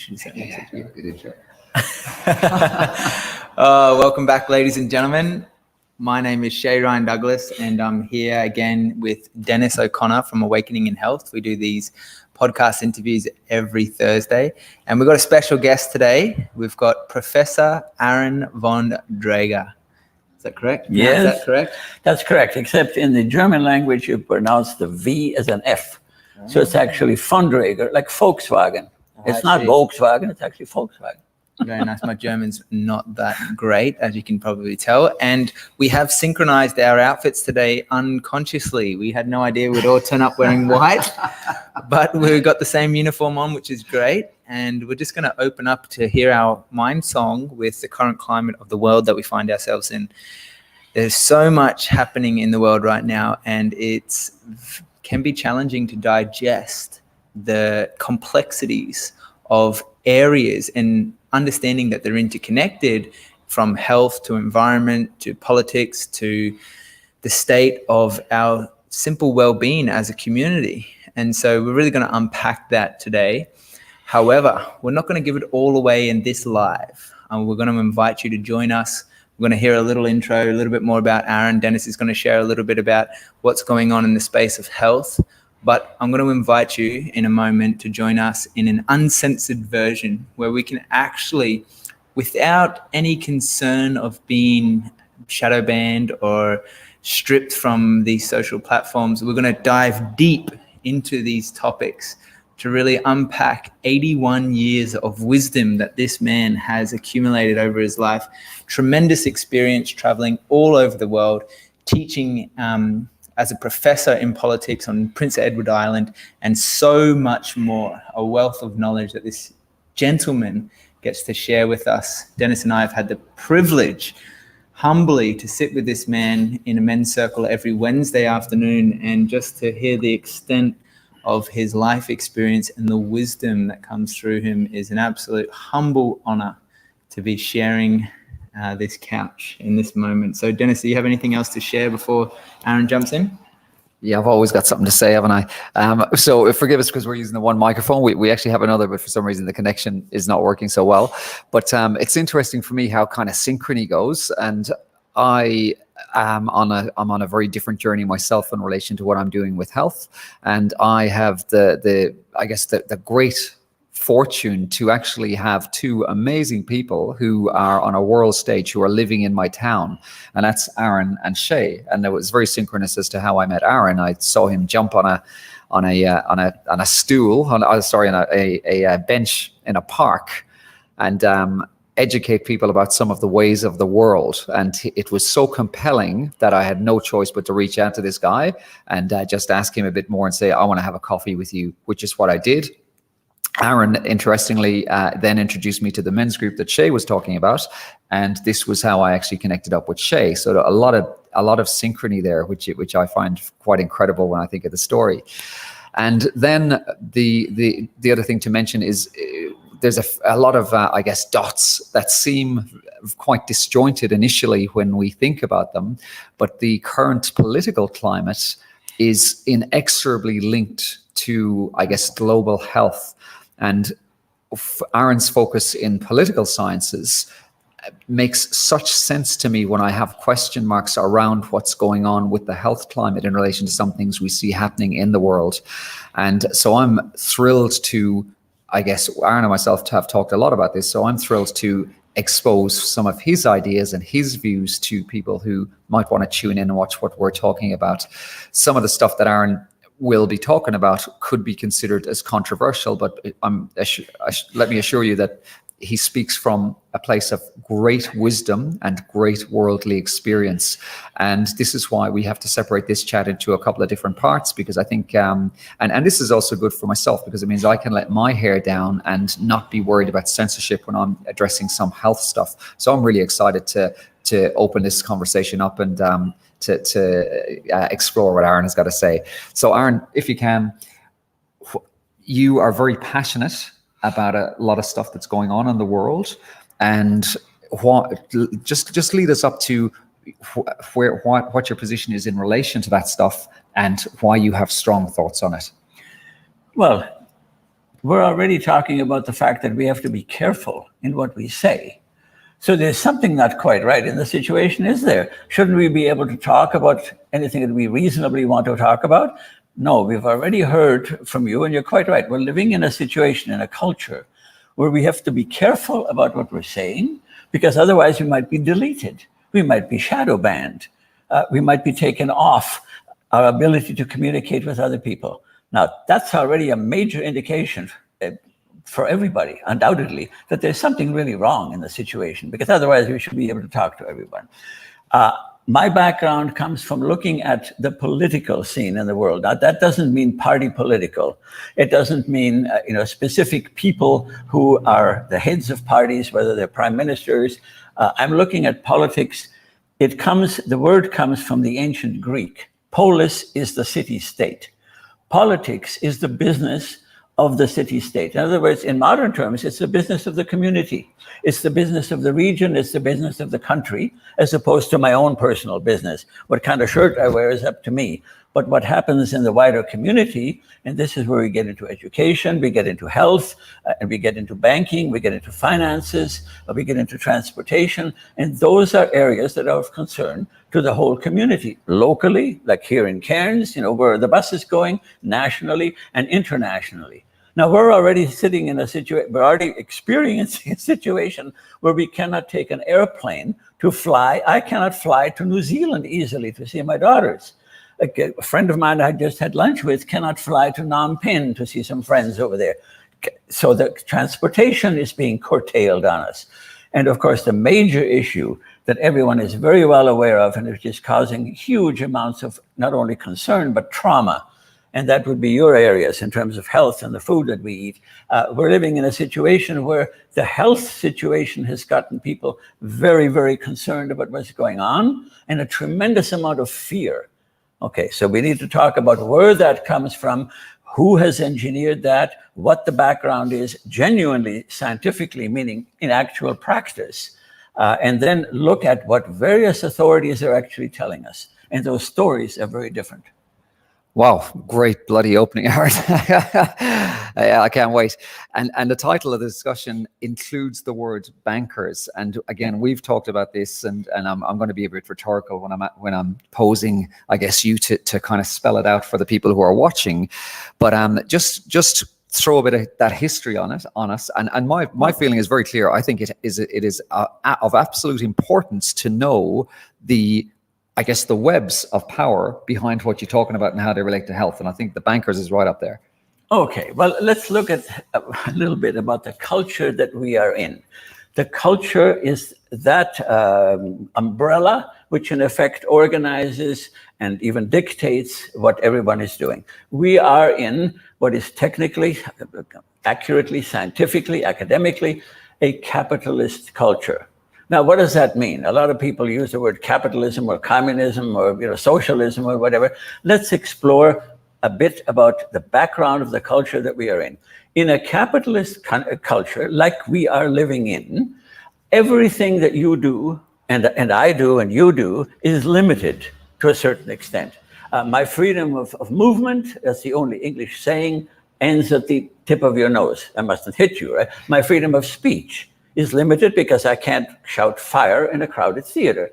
introduce that next. You did, sure. Welcome back, ladies and gentlemen. My name is Shay Ryan Douglas, and I'm here again with Dennis O'Connor from Awakening in Health. We do these podcast interviews every Thursday, and we've got a special guest today. We've got Professor Ayran Von Drager. Is that correct? Yes, is that correct? That's correct, except in the German language, you pronounce the V as an F. So it's actually Von Drager, like Volkswagen. It's not Volkswagen, it's actually Volkswagen. Very nice. My German's not that great, as you can probably tell. And we have synchronized our outfits today unconsciously. We had no idea we'd all turn up wearing white, but we got the same uniform on, which is great. And we're just going to open up to hear our mind song with the current climate of the world that we find ourselves in. There's so much happening in the world right now, and it can be challenging to digest the complexities of areas and understanding that they're interconnected, from health to environment to politics to the state of our simple well-being as a community. And so we're really going to unpack that today. However, we're not going to give it all away in this live. We're going to invite you to join us. We're going to hear a little intro, a little bit more about Ayran. Dennis is going to share a little bit about what's going on in the space of health. But I'm going to invite you in a moment to join us in an uncensored version where we can actually, without any concern of being shadow banned or stripped from these social platforms, we're going to dive deep into these topics to really unpack 81 years of wisdom that this man has accumulated over his life. Tremendous experience traveling all over the world, teaching as a professor in politics on Prince Edward Island, and so much more, a wealth of knowledge that this gentleman gets to share with us. Dennis and I have had the privilege, humbly, to sit with this man in a men's circle every Wednesday afternoon, and just to hear the extent of his life experience and the wisdom that comes through him is an absolute humble honor to be sharing this couch in this moment. So Dennis, do you have anything else to share before Ayran jumps in? Yeah, I've always got something to say, haven't I? So forgive us because we're using the one microphone. We actually have another, but for some reason the connection is not working so well. But it's interesting for me how kind of synchrony goes. And I'm on a very different journey myself in relation to what I'm doing with health. And I have the great fortune to actually have two amazing people who are on a world stage who are living in my town, and that's Ayran and Shay. And it was very synchronous as to how I met Ayran. I saw him jump on a bench in a park and educate people about some of the ways of the world. And it was so compelling that I had no choice but to reach out to this guy and just ask him a bit more and say, I want to have a coffee with you, which is what I did. Ayran, interestingly, then introduced me to the men's group that Shay was talking about, and this was how I actually connected up with Shay. So a lot of synchrony there, which I find quite incredible when I think of the story. And then the other thing to mention is there's a lot of dots that seem quite disjointed initially when we think about them, but the current political climate is inexorably linked to, global health. And Ayran's focus in political sciences makes such sense to me when I have question marks around what's going on with the health climate in relation to some things we see happening in the world. And so I'm thrilled to, Ayran and myself have talked a lot about this, so I'm thrilled to expose some of his ideas and his views to people who might want to tune in and watch what we're talking about. Some of the stuff that Ayran will be talking about could be considered as controversial, but let me assure you that he speaks from a place of great wisdom and great worldly experience. And this is why we have to separate this chat into a couple of different parts, because I think, and this is also good for myself because it means I can let my hair down and not be worried about censorship when I'm addressing some health stuff. So I'm really excited to open this conversation up and to explore what Ayran has got to say. So Ayran, if you can, you are very passionate about a lot of stuff that's going on in the world, and just lead us up to what your position is in relation to that stuff and why you have strong thoughts on it. Well, we're already talking about the fact that we have to be careful in what we say. So there's something not quite right in the situation, is there? Shouldn't we be able to talk about anything that we reasonably want to talk about? No, we've already heard from you, and you're quite right. We're living in a situation, in a culture, where we have to be careful about what we're saying, because otherwise we might be deleted. We might be shadow banned. We might be taken off our ability to communicate with other people. Now, that's already a major indication for everybody, undoubtedly, that there's something really wrong in the situation, because otherwise we should be able to talk to everyone. My background comes from looking at the political scene in the world. Now, that doesn't mean party political. It doesn't mean specific people who are the heads of parties, whether they're prime ministers. I'm looking at politics. The word comes from the ancient Greek. Polis is the city-state. Politics is the business of the city-state. In other words, in modern terms, it's the business of the community. It's the business of the region. It's the business of the country, as opposed to my own personal business. What kind of shirt I wear is up to me. But what happens in the wider community, and this is where we get into education, we get into health, and we get into banking, we get into finances, we get into transportation, and those are areas that are of concern to the whole community, locally, like here in Cairns, where the bus is going, nationally and internationally. Now, we're already sitting in a situation, we're already experiencing a situation where we cannot take an airplane to fly. I cannot fly to New Zealand easily to see my daughters. A friend of mine I just had lunch with cannot fly to Phnom Penh to see some friends over there. So the transportation is being curtailed on us. And of course, the major issue that everyone is very well aware of, and which is causing huge amounts of not only concern, but trauma, and that would be your areas in terms of health and the food that we eat. We're living in a situation where the health situation has gotten people very, very concerned about what's going on, and a tremendous amount of fear. Okay, so we need to talk about where that comes from, who has engineered that, what the background is, genuinely, scientifically, meaning in actual practice, and then look at what various authorities are actually telling us. And those stories are very different. Wow, great bloody opening, Ayran. I can't wait. And the title of the discussion includes the word bankers. And again, we've talked about this, and I'm going to be a bit rhetorical when I'm posing, I guess, you to kind of spell it out for the people who are watching. But just throw a bit of that history on us. And my feeling is very clear. I think it is of absolute importance to know the webs of power behind what you're talking about and how they relate to health. And I think the bankers is right up there. Okay, well, let's look at a little bit about the culture that we are in. The culture is that umbrella which in effect organizes and even dictates what everyone is doing. We are in what is technically, accurately, scientifically, academically, a capitalist culture. Now, what does that mean? A lot of people use the word capitalism or communism or socialism or whatever. Let's explore a bit about the background of the culture that we are in. In a capitalist culture like we are living in, everything that you do and I do and you do is limited to a certain extent. My freedom of movement, that's the only English saying, ends at the tip of your nose. I mustn't hit you, right? My freedom of speech is limited because I can't shout fire in a crowded theater.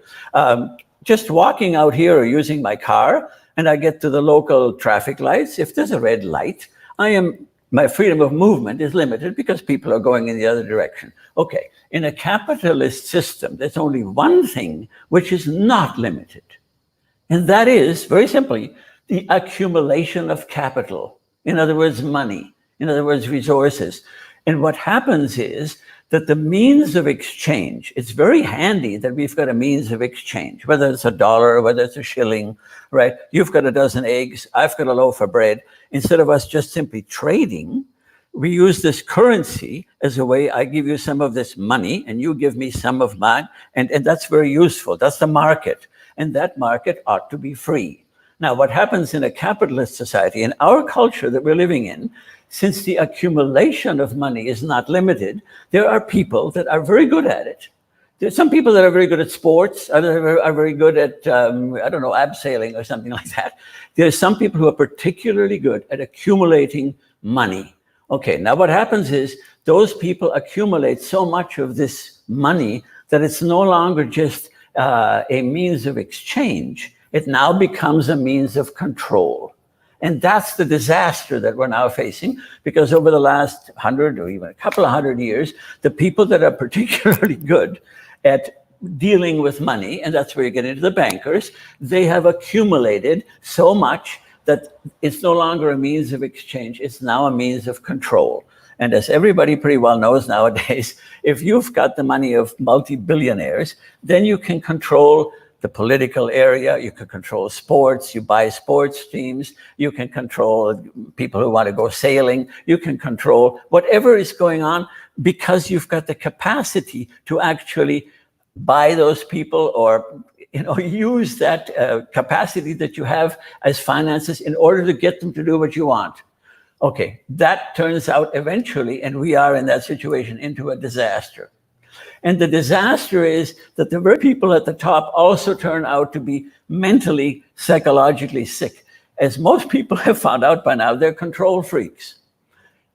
Just walking out here or using my car and I get to the local traffic lights, if there's a red light, my freedom of movement is limited because people are going in the other direction. Okay, in a capitalist system, there's only one thing which is not limited. And that is, very simply, the accumulation of capital. In other words, money. In other words, resources. And what happens is that the means of exchange, it's very handy that we've got a means of exchange, whether it's $1 or whether it's a shilling, right? You've got a dozen eggs, I've got a loaf of bread. Instead of us just simply trading, we use this currency as a way, I give you some of this money and you give me some of mine. And that's very useful. That's the market. And that market ought to be free. Now, what happens in a capitalist society, in our culture that we're living in, since the accumulation of money is not limited, there are people that are very good at it. There's some people that are very good at sports, others are very good at, abseiling or something like that. There's some people who are particularly good at accumulating money. Okay, now what happens is those people accumulate so much of this money that it's no longer just a means of exchange. It now becomes a means of control. And that's the disaster that we're now facing, because over the last 100 or even a couple of 100 years, the people that are particularly good at dealing with money, and that's where you get into the bankers, they have accumulated so much that it's no longer a means of exchange, it's now a means of control. And as everybody pretty well knows nowadays, if you've got the money of multi-billionaires, then you can control the political area, you can control sports, you buy sports teams, you can control people who want to go sailing, you can control whatever is going on, because you've got the capacity to actually buy those people, or use that capacity that you have as finances in order to get them to do what you want. Okay, that turns out eventually, and we are in that situation, into a disaster. And the disaster is that the very people at the top also turn out to be mentally, psychologically sick. As most people have found out by now, they're control freaks.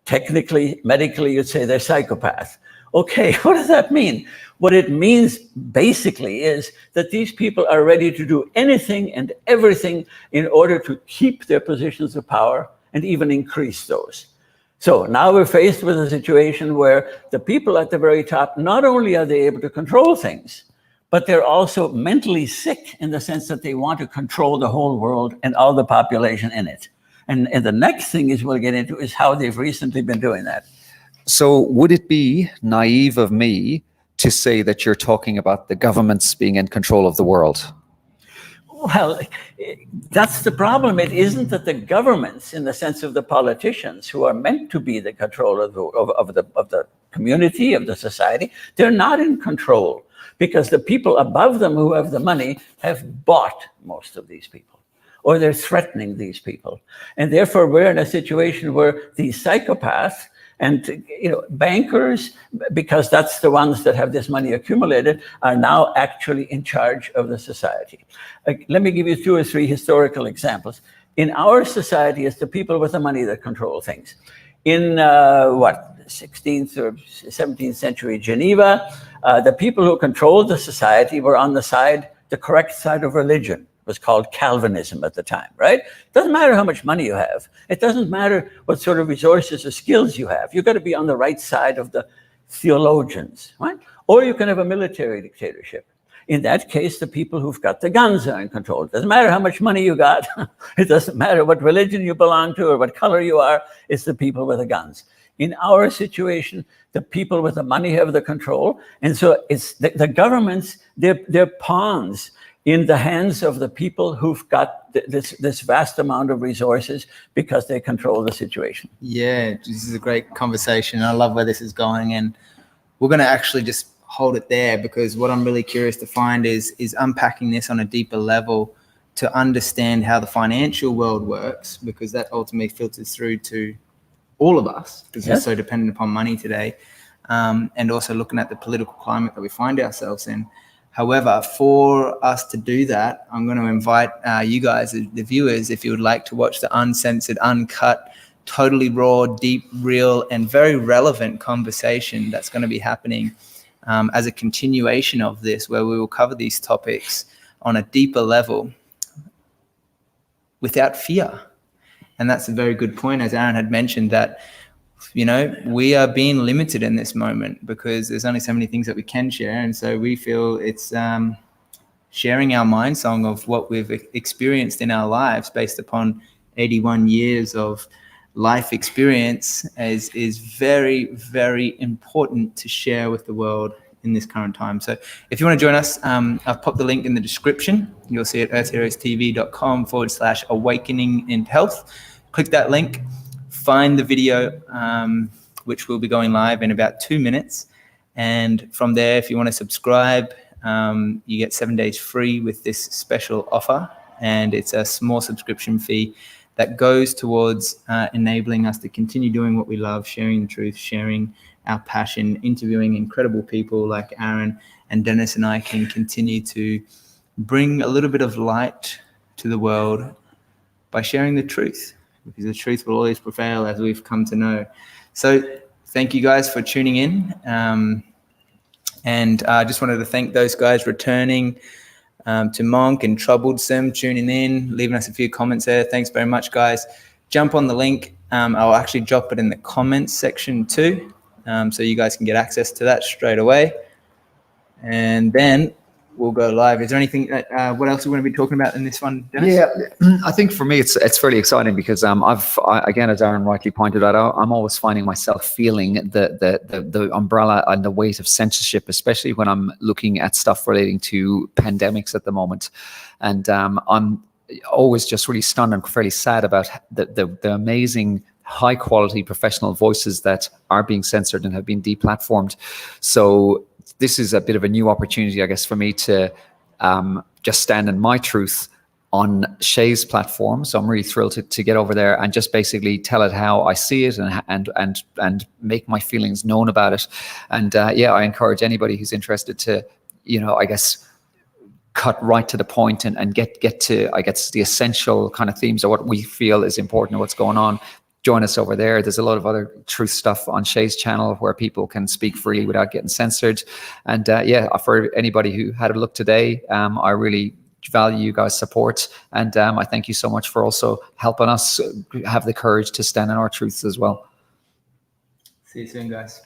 Technically, medically, you'd say they're psychopaths. Okay, what does that mean? What it means basically is that these people are ready to do anything and everything in order to keep their positions of power and even increase those. So now we're faced with a situation where the people at the very top, not only are they able to control things, but they're also mentally sick in the sense that they want to control the whole world and all the population in it. And the next thing is we'll get into is how they've recently been doing that. So would it be naive of me to say that you're talking about the governments being in control of the world? Well, that's the problem. It isn't that the governments, in the sense of the politicians who are meant to be the control of the community, of the society, they're not in control, because the people above them who have the money have bought most of these people, or they're threatening these people. And therefore, we're in a situation where these psychopaths and bankers, because that's the ones that have this money accumulated, are now actually in charge of the society. Let me give you 2 or 3 historical examples. In our society, it's the people with the money that control things. In 16th or 17th century Geneva, the people who controlled the society were on the correct side of religion. Was called Calvinism at the time, right? It doesn't matter how much money you have. It doesn't matter what sort of resources or skills you have. You've got to be on the right side of the theologians, right? Or you can have a military dictatorship. In that case, the people who've got the guns are in control. It doesn't matter how much money you got. It doesn't matter what religion you belong to or what color you are. It's the people with the guns. In our situation, the people with the money have the control. And so it's the governments, they're pawns in the hands of the people who've got this vast amount of resources because they control the situation. Yeah, this is a great conversation. I love where this is going, and we're going to actually just hold it there, because what I'm really curious to find is unpacking this on a deeper level to understand how the financial world works, because that ultimately filters through to all of us, because we're so dependent upon money today, and also looking at the political climate that we find ourselves in. However, for us to do that, I'm going to invite you guys, the viewers, if you would like to watch the uncensored, uncut, totally raw, deep, real, and very relevant conversation that's going to be happening as a continuation of this, where we will cover these topics on a deeper level without fear. And that's a very good point, as Ayran had mentioned, that we are being limited in this moment because there's only so many things that we can share. And so we feel it's sharing our mind song of what we've experienced in our lives based upon 81 years of life experience is very, very important to share with the world in this current time. So if you want to join us, I've popped the link in the description. You'll see it at earthheroestv.com/awakening in health. Click that link. Find the video, which will be going live in about 2 minutes. And from there, if you want to subscribe, you get 7 days free with this special offer. And it's a small subscription fee that goes towards enabling us to continue doing what we love, sharing the truth, sharing our passion, interviewing incredible people like Ayran and Dennis, and I can continue to bring a little bit of light to the world by sharing the truth. Because the truth will always prevail, as we've come to know. So thank you guys for tuning in. And I just wanted to thank those guys returning, to Monk and Troublesome tuning in, leaving us a few comments there. Thanks very much, guys. Jump on the link. I'll actually drop it in the comments section too, so you guys can get access to that straight away. And then we'll go live. Is there anything, what else are we going to be talking about in this one, Dennis? Yeah, I think for me it's fairly exciting because again, as Aaron rightly pointed out, I'm always finding myself feeling the umbrella and the weight of censorship, especially when I'm looking at stuff relating to pandemics at the moment, and I'm always just really stunned and fairly sad about the amazing high quality professional voices that are being censored and have been deplatformed. So this is a bit of a new opportunity, I guess, for me to just stand in my truth on Shay's platform. So I'm really thrilled to get over there and just basically tell it how I see it and make my feelings known about it. And yeah, I encourage anybody who's interested to, I guess, cut right to the point and get to, I guess, the essential kind of themes of what we feel is important and what's going on. Join us over there. There's a lot of other truth stuff on Shay's channel where people can speak freely without getting censored. And yeah, for anybody who had a look today, I really value you guys' support. And I thank you so much for also helping us have the courage to stand in our truths as well. See you soon, guys.